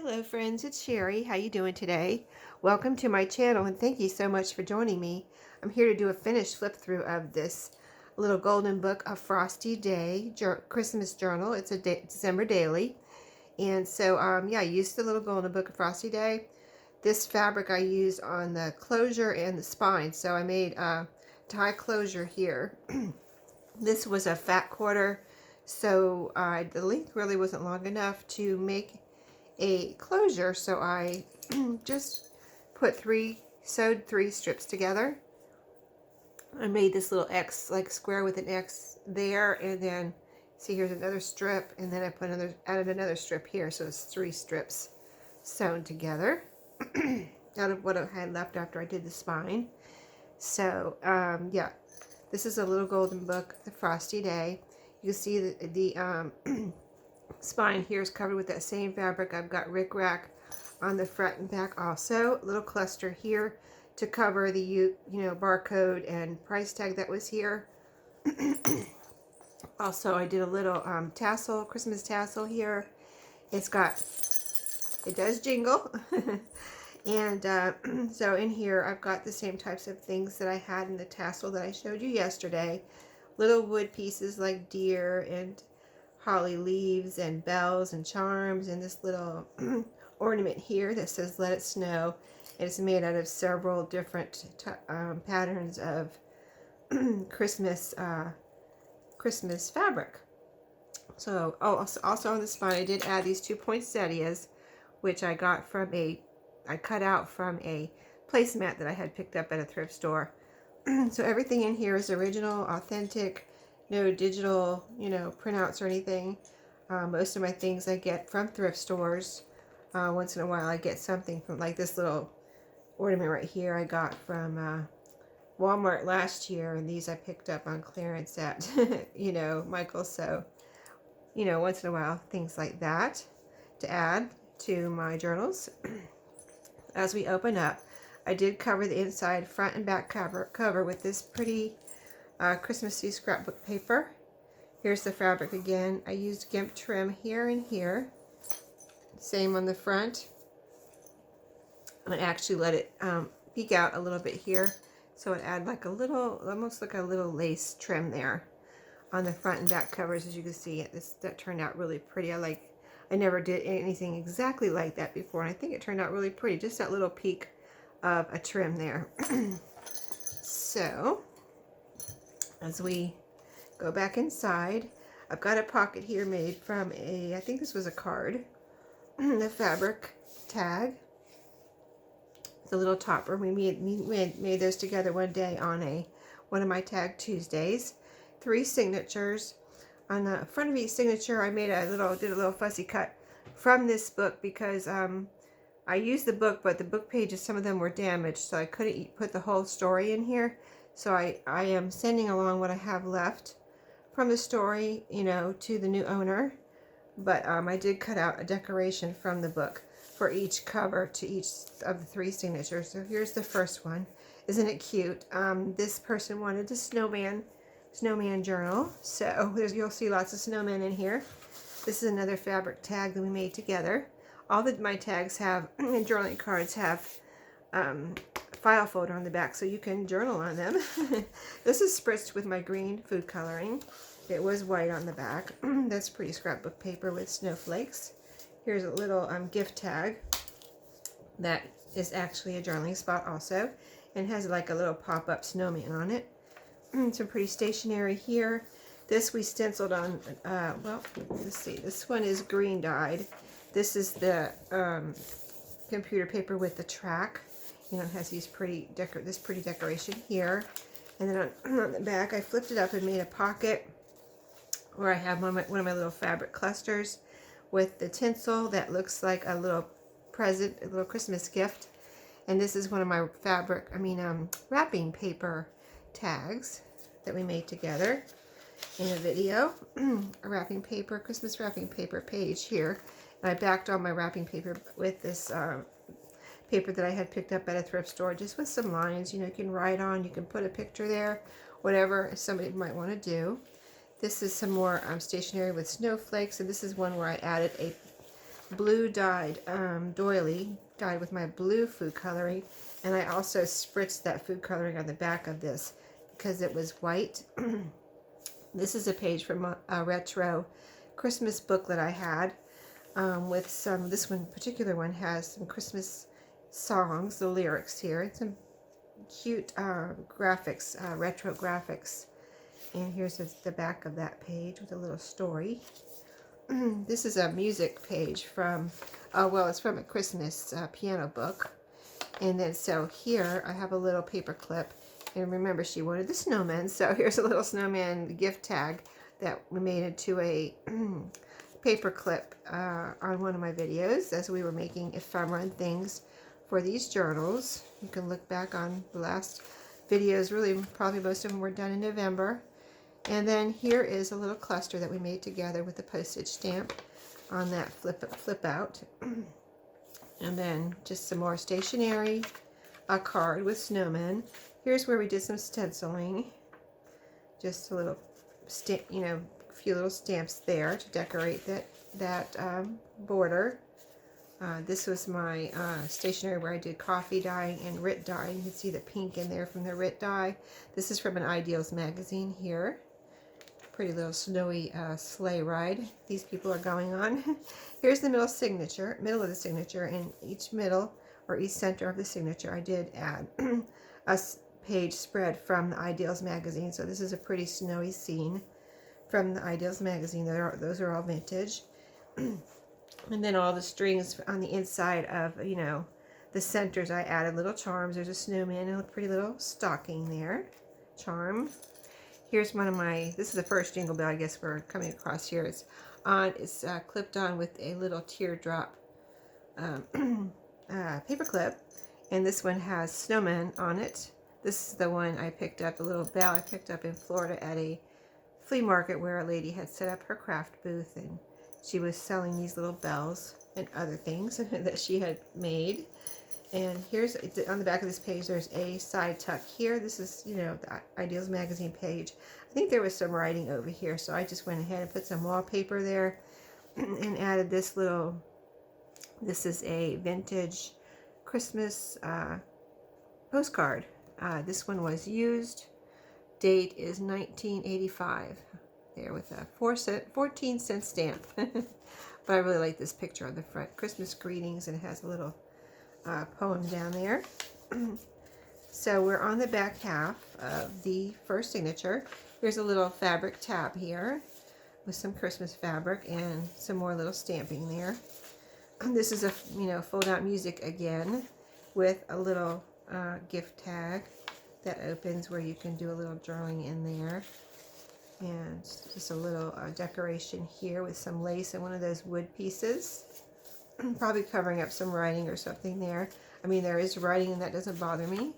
Hello friends, it's Sherry. How you doing today? Welcome to my channel and thank you so much for joining me. I'm here to do a finished flip through of this little golden book, A Frosty Day Christmas Journal. It's a December daily. And so yeah, I used the little golden book, A Frosty Day. This fabric I used on the closure and the spine. So I made a tie closure here. This was a fat quarter, so the length really wasn't long enough to make a closure, so I just sewed three strips together. I made this little X, like square with an X there, and then see here's another strip, and then I added another strip here, so it's three strips sewn together out of what I had left after I did the spine. So yeah, this is a little golden book, The Frosty Day. You can see the spine here is covered with that same fabric. I've got rickrack on the front and back also. A little cluster here to cover the barcode and price tag that was here. Also, I did a little tassel, Christmas tassel here. It does jingle. And so in here I've got the same types of things that I had in the tassel that I showed you yesterday. Little wood pieces like deer and holly leaves and bells and charms, and this little ornament here that says "Let It Snow." It's made out of several different patterns of Christmas fabric. So also on the spine I did add these two poinsettias, which I cut out from a placemat that I had picked up at a thrift store. So everything in here is original, authentic. No digital, printouts or anything. Most of my things I get from thrift stores. Once in a while I get something from, like this little ornament right here I got from Walmart last year, and these I picked up on clearance at, Michael's. So, once in a while, things like that to add to my journals. As we open up, I did cover the inside, front and back cover with this pretty Christmassy scrapbook paper. Here's the fabric again. I used gimp trim here and here. Same on the front. I'm going to actually let it peek out a little bit here, so it add like a little, almost like a little lace trim there on the front and back covers. As you can see, that turned out really pretty. I never did anything exactly like that before, and I think it turned out really pretty. Just that little peak of a trim there. So as we go back inside, I've got a pocket here made from I think this was a card, the fabric tag, the little topper. We made those together one day on one of my Tag Tuesdays. 3 signatures. On the front of each signature, I did a little fussy cut from this book because I used the book, but the book pages, some of them were damaged, so I couldn't put the whole story in here. So I am sending along what I have left from the story, to the new owner. But I did cut out a decoration from the book for each cover to each of the 3 signatures. So here's the first one. Isn't it cute? This person wanted a snowman journal. So you'll see lots of snowmen in here. This is another fabric tag that we made together. All my tags have, and journaling cards have, file folder on the back, so you can journal on them. This is spritzed with my green food coloring. It was white on the back. That's pretty scrapbook paper with snowflakes. Here's a little gift tag that is actually a journaling spot also, and has like a little pop-up snowman on it. Some pretty stationery here. This we stenciled on, well, let's see, this one is green dyed. This is the computer paper with the track. It has these this pretty decoration here. And then on the back, I flipped it up and made a pocket where I have one of my little fabric clusters with the tinsel that looks like a little present, a little Christmas gift. And this is one of my wrapping paper tags that we made together in a video. A wrapping paper, Christmas wrapping paper page here. And I backed on my wrapping paper with this paper that I had picked up at a thrift store, just with some lines, you can write on, you can put a picture there, whatever somebody might want to do. This is some more stationery with snowflakes, and this is one where I added a blue dyed doily, dyed with my blue food coloring, and I also spritzed that food coloring on the back of this because it was white. This is a page from a retro Christmas booklet I had with some, this one particular one has some Christmas songs, the lyrics here, and some cute graphics, retro graphics. And here's the back of that page with a little story. This is a music page from, well, it's from a Christmas piano book. And then so here I have a little paper clip. And remember, she wanted the snowman, so here's a little snowman gift tag that we made into a paper clip on one of my videos as we were making ephemera things for these journals. You can look back on the last videos. Really, probably most of them were done in November. And then here is a little cluster that we made together with the postage stamp on that flip out. And then just some more stationery, a card with snowmen. Here's where we did some stenciling. Just a little, a few little stamps there to decorate that border. This was my stationery where I did coffee dyeing and Rit dye. You can see the pink in there from the Rit dye. This is from an Ideals magazine here. Pretty little snowy sleigh ride these people are going on. Here's the middle of the signature, and each middle or each center of the signature I did add a page spread from the Ideals magazine. So this is a pretty snowy scene from the Ideals magazine. Those are all vintage. And then all the strings on the inside of, the centers, I added little charms. There's a snowman and a pretty little stocking there. Charm. Here's one of my, this is the first Jingle Bell I guess we're coming across here. It's clipped on with a little teardrop paper clip. And this one has snowmen on it. This is the one I picked up, the little bell I picked up in Florida at a flea market where a lady had set up her craft booth, and she was selling these little bells and other things that she had made. And here's, on the back of this page, there's a side tuck here. This is, the Ideals magazine page. I think there was some writing over here, so I just went ahead and put some wallpaper there and added this little, this is a vintage Christmas postcard. This one was used. Date is 1985. There with a 14-cent stamp. But I really like this picture on the front. Christmas greetings, and it has a little poem down there. So we're on the back half of the first signature. Here's a little fabric tab here with some Christmas fabric and some more little stamping there. This is a fold out music again with a little gift tag that opens where you can do a little drawing in there. And just a little decoration here with some lace and one of those wood pieces. Probably covering up some writing or something there. I mean, there is writing and that doesn't bother me.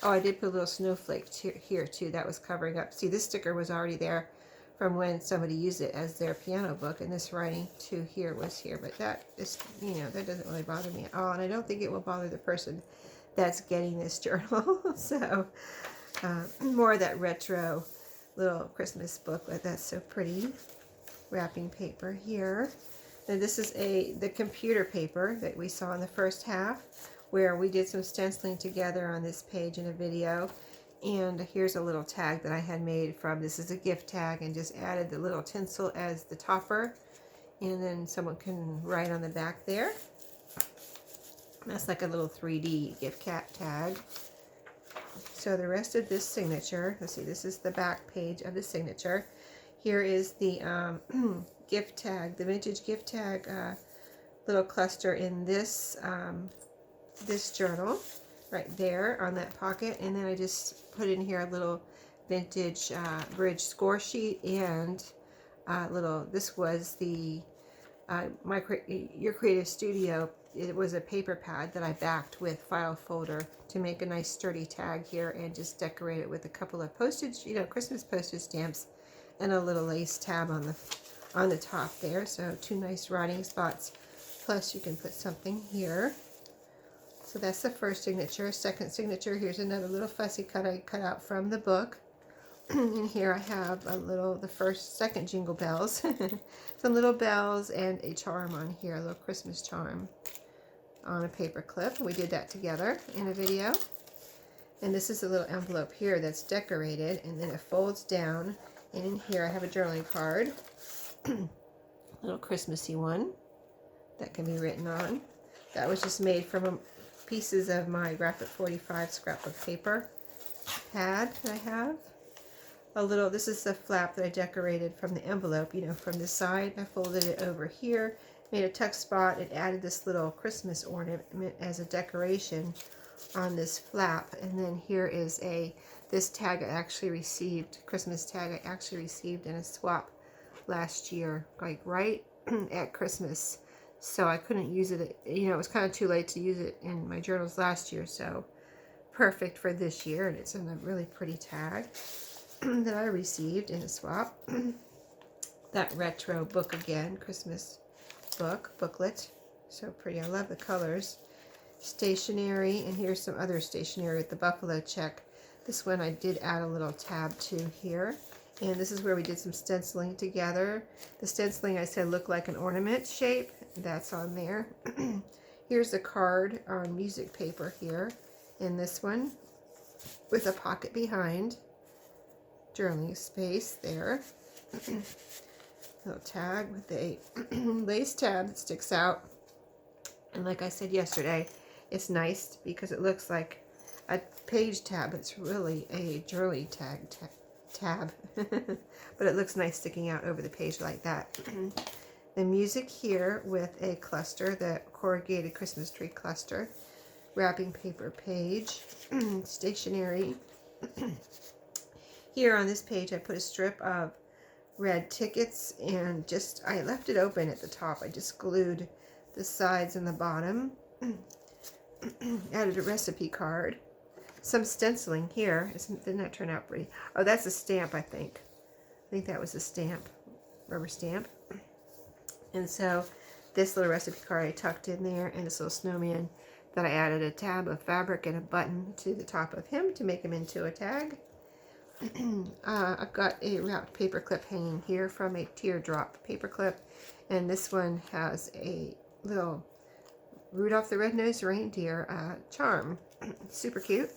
Oh, I did put a little snowflake here too. That was covering up. See, this sticker was already there from when somebody used it as their piano book, and this writing too here was here. But that is, that doesn't really bother me at all, and I don't think it will bother the person that's getting this journal. So more of that retro little Christmas booklet. That's so pretty. Wrapping paper here. And this is the computer paper that we saw in the first half, where we did some stenciling together on this page in a video. And here's a little tag that I had made from, this is a gift tag, and just added the little tinsel as the topper. And then someone can write on the back there. That's like a little 3D gift tag. So the rest of this signature, let's see, this is the back page of the signature. Here is the gift tag, the vintage gift tag little cluster in this this journal right there on that pocket. And then I just put in here a little vintage bridge score sheet and this was the Your Creative Studio. It was a paper pad that I backed with file folder to make a nice sturdy tag here, and just decorate it with a couple of postage, Christmas postage stamps and a little lace tab on the top there. So 2 nice writing spots. Plus you can put something here. So that's the first signature. Second signature, here's another little fussy cut I cut out from the book And here I have the second jingle bells, some little bells and a charm on here, a little Christmas charm on a paper clip. We did that together in a video. And this is a little envelope here that's decorated, and then it folds down. And in here I have a journaling card, a little Christmassy one that can be written on. That was just made from pieces of my Graphic 45 scrap of paper pad that I have. This is the flap that I decorated from the envelope, you know, from the side. I folded it over here, made a tuck spot, and added this little Christmas ornament as a decoration on this flap. And then here is this tag I actually received, Christmas tag I actually received in a swap last year, like right at Christmas. So I couldn't use it, you know, it was kind of too late to use it in my journals last year, so perfect for this year. And it's in a really pretty tag that I received in a swap. That retro book again, Christmas booklet. So pretty. I love the colors. Stationery, and here's some other stationery with the buffalo check. This one I did add a little tab to here. And this is where we did some stenciling together. The stenciling I said looked like an ornament shape. That's on there. Here's the card on music paper here. In this one with a pocket behind. Journaling space there. Little tag with a lace tab that sticks out. And like I said yesterday, it's nice because it looks like a page tab, but it's really a journaling tab. But it looks nice sticking out over the page like that. The music here with a cluster, the corrugated Christmas tree cluster. Wrapping paper page. Stationery. Here on this page I put a strip of red tickets, and I left it open at the top. I just glued the sides and the bottom. Added a recipe card. Some stenciling here. Didn't that turn out pretty? Oh, that's a stamp, I think. I think that was a stamp. Rubber stamp. And so this little recipe card I tucked in there, and this little snowman that I added a tab of fabric and a button to the top of him to make him into a tag. I've got a wrapped paper clip hanging here from a teardrop paper clip, and this one has a little Rudolph the Red-Nosed Reindeer charm. Super cute.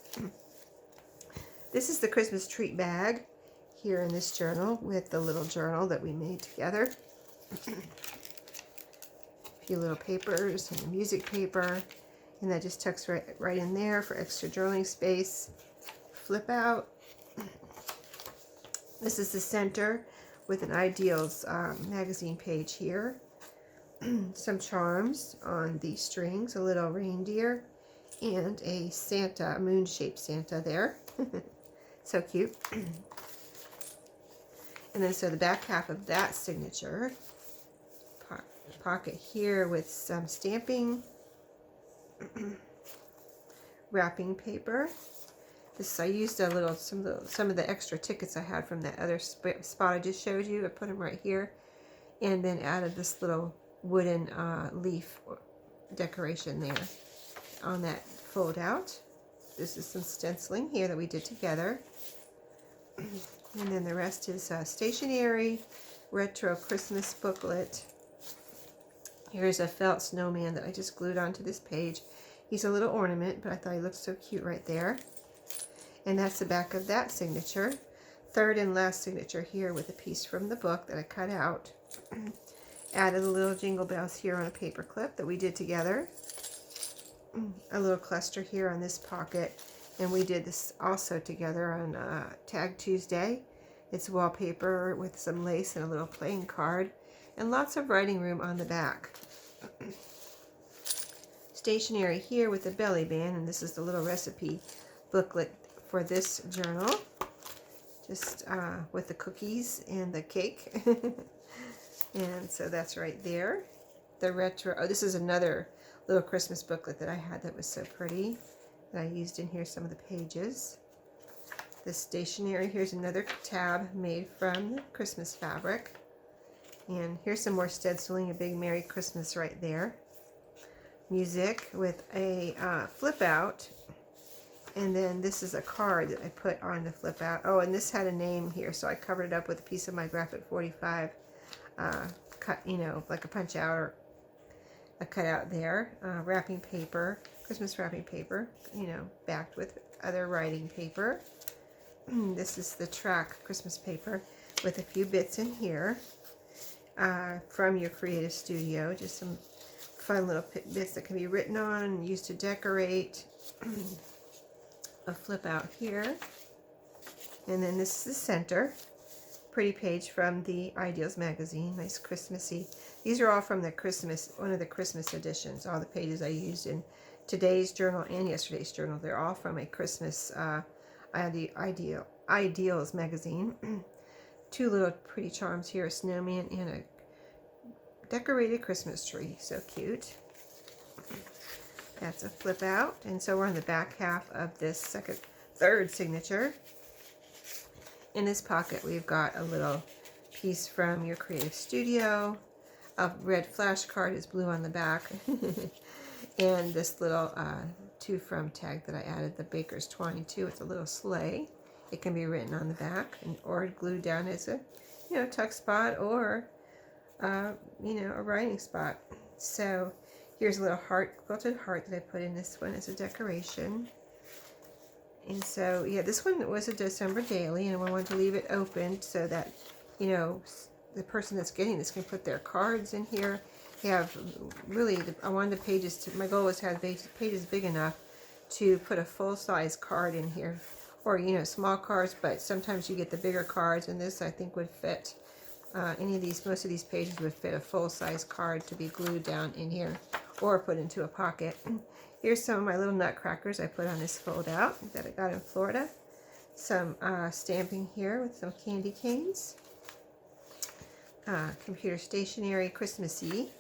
This is the Christmas treat bag here in this journal with the little journal that we made together. A few little papers and music paper, and that just tucks right in there for extra journaling space. Flip out. This is the center with an Ideals magazine page here. Some charms on the strings, a little reindeer, and a Santa, a moon-shaped Santa there. So cute. And then so the back half of that signature pocket here with some stamping, wrapping paper. I used some of the extra tickets I had from that other spot I just showed you. I put them right here, and then added this little wooden leaf decoration there on that fold out. This is some stenciling here that we did together, and then the rest is stationery, retro Christmas booklet. Here's a felt snowman that I just glued onto this page. He's a little ornament, but I thought he looked so cute right there. And that's the back of that signature. Third and last signature here with a piece from the book that I cut out. Added a little jingle bells here on a paper clip that we did together. A little cluster here on this pocket. And we did this also together on Tag Tuesday. It's wallpaper with some lace and a little playing card. And lots of writing room on the back. Stationery here with a belly band. And this is the little recipe booklet for this journal, just with the cookies and the cake. And so that's right there. The retro, oh, this is another little Christmas booklet that I had that was so pretty that I used in here some of the pages. The stationery, here's another tab made from the Christmas fabric. And here's some more stenciling, a big Merry Christmas right there. Music with a flip out And then this is a card that I put on the flip out. Oh, and this had a name here, so I covered it up with a piece of my graphic 45 cut, you know, like a punch out or a cutout there. Wrapping paper, Christmas wrapping paper, you know, backed with other writing paper. This is the track Christmas paper with a few bits in here from your creative studio. Just some fun little bits that can be written on and used to decorate. A flip out here. And then this is the center. Pretty page from the Ideals magazine. Nice Christmassy. These are all from the Christmas, one of the Christmas editions. All the pages I used in today's journal and yesterday's journal. They're all from a Christmas Ideals magazine. Two little pretty charms here, a snowman and a decorated Christmas tree. So cute. That's a flip out. And so we're on the back half of this third signature. In this pocket, we've got a little piece from your creative studio. A red flash card is blue on the back. And this little to from tag that I added, the Baker's 22. It's a little sleigh. It can be written on the back or glued down as a, you know, tuck spot or, you know, a writing spot. So here's a little heart, quilted heart that I put in this one as a decoration. And so, yeah, this one was a December daily, and I wanted to leave it open so that, you know, the person that's getting this can put their cards in here. You have really, I wanted the pages to, my goal was to have pages big enough to put a full-size card in here. Or, you know, small cards, but sometimes you get the bigger cards, and this I think would fit. Most of these pages would fit a full-size card to be glued down in here or put into a pocket. Here's some of my little nutcrackers I put on this fold out that I got in Florida. Some stamping here with some candy canes. Computer stationery, Christmassy.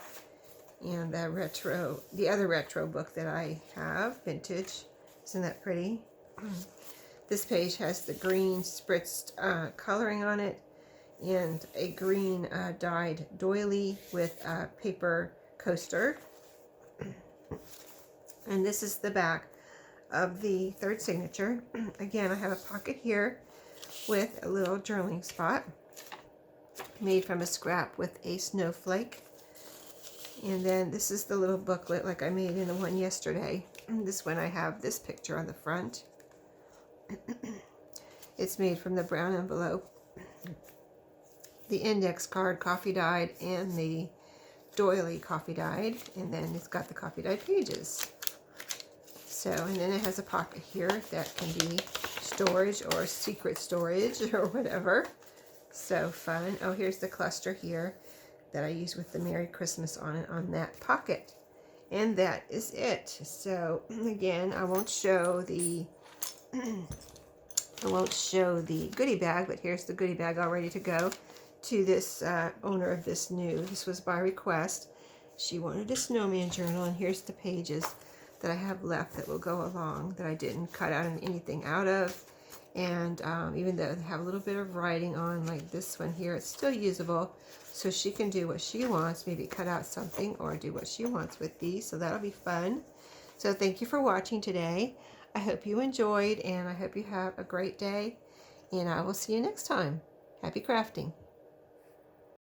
And the other retro book that I have, vintage. Isn't that pretty? This page has the green spritzed coloring on it. And a green dyed doily with a paper coaster. And this is the back of the third signature. Again, I have a pocket here with a little journaling spot made from a scrap with a snowflake. And then this is the little booklet like I made in the one yesterday. This one I have this picture on the front. It's made from the brown envelope. The index card coffee dyed and the doily coffee dyed, and then it's got the coffee dyed pages. So, and then it has a pocket here that can be storage or secret storage or whatever. So fun. Oh, here's the cluster here that I use with the Merry Christmas on it on that pocket. And that is it. So again, I won't show the goodie bag, but here's the goodie bag all ready to go to this owner of this new. This was by request. She wanted a snowman journal, and here's the pages that I have left that will go along that I didn't cut out anything out of. And even though they have a little bit of writing on, like this one here, it's still usable. So she can do what she wants, maybe cut out something or do what she wants with these. So that'll be fun. So thank you for watching today. I hope you enjoyed, and I hope you have a great day. And I will see you next time. Happy crafting.